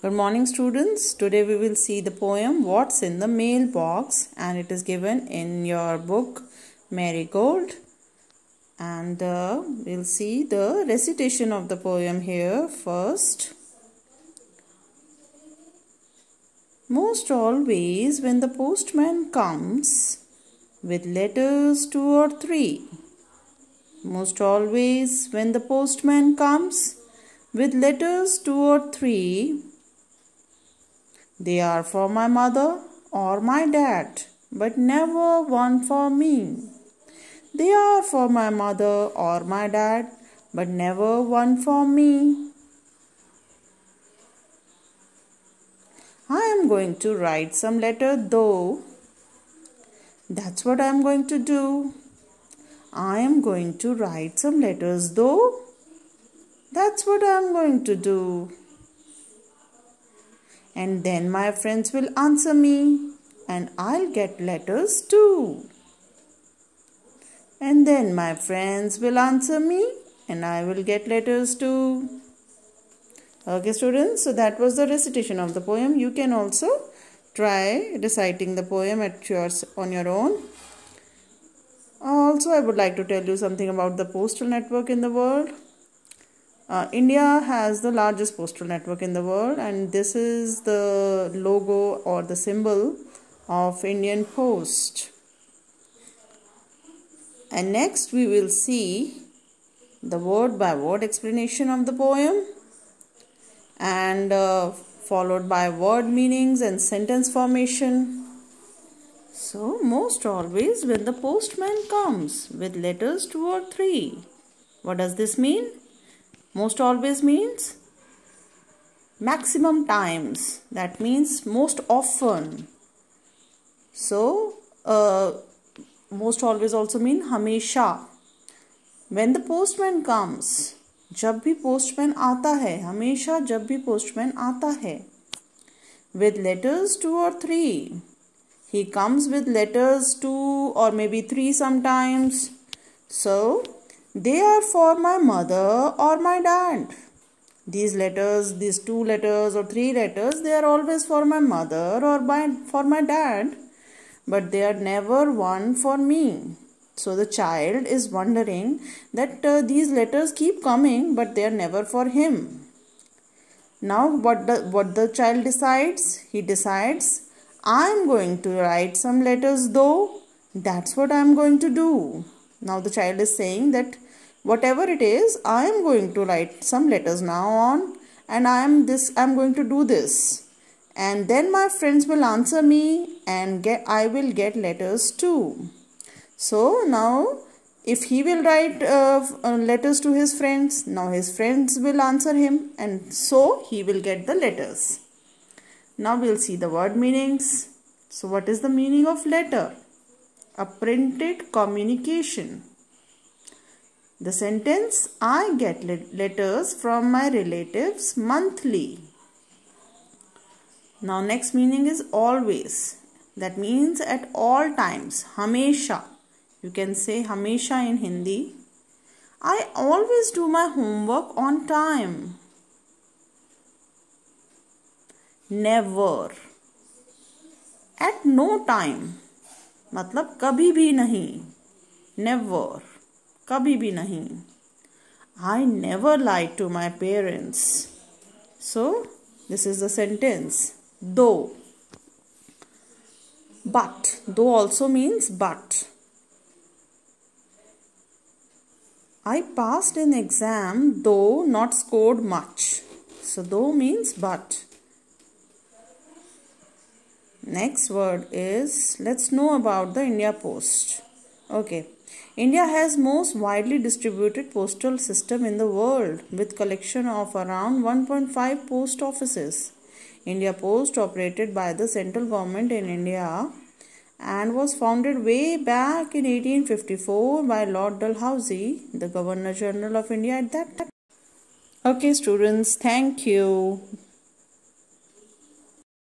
Good morning, students. Today we will see the poem What's in the Mailbox, and it is given in your book Marigold. And we'll see the recitation of the poem here first. Most always when the postman comes with letters 2 or 3. Most always when the postman comes with letters 2 or 3. They are for my mother or my dad, but never one for me. They are for my mother or my dad, but never one for me. I am going to write some letter though. That's what I am going to do. I am going to write some letters though. That's what I am going to do. And then my friends will answer me and I'll get letters too. And then my friends will answer me and I will get letters too. Okay, students, so that was the recitation of the poem. You can also try reciting the poem on your own. Also, I would like to tell you something about the postal network in the world. India has the largest postal network in the world, and this is the logo or the symbol of Indian Post. And next we will see the word by word explanation of the poem and followed by word meanings and sentence formation. So, most always when the postman comes with letters 2 or 3. What does this mean? Most always means maximum times. That means most often. So, most always also mean हमेशा. When the postman comes, जब भी postman आता है, हमेशा जब भी postman आता है. With letters 2 or 3. He comes with letters 2 or maybe 3 sometimes. So, they are for my mother or my dad. These letters, these 2 letters or 3 letters, they are always for my mother or for my dad. But they are never one for me. So the child is wondering that these letters keep coming, but they are never for him. Now what the child decides? He decides, I am going to write some letters though. That's what I am going to do. Now the child is saying that whatever it is, I am going to write some letters now on, and I am going to do this. And then my friends will answer me and I will get letters too. So now if he will write letters to his friends, now his friends will answer him and so he will get the letters. Now we'll see the word meanings. So what is the meaning of letter? A printed communication. The sentence, I get letters from my relatives monthly. Now next meaning is always. That means at all times. Hamesha. You can say Hamesha in Hindi. I always do my homework on time. Never. At no time. मतलब कभी भी नहीं. Never. कभी भी नहीं. I never lied to my parents. So, this is the sentence. Though. But. Though also means but. I passed an exam though not scored much. So, though means but. Next word is, let's know about the India Post. Okay. India has most widely distributed postal system in the world with collection of around 1.5 post offices. India Post operated by the central government in India and was founded way back in 1854 by Lord Dalhousie, the Governor General of India at that time. Okay, students, thank you.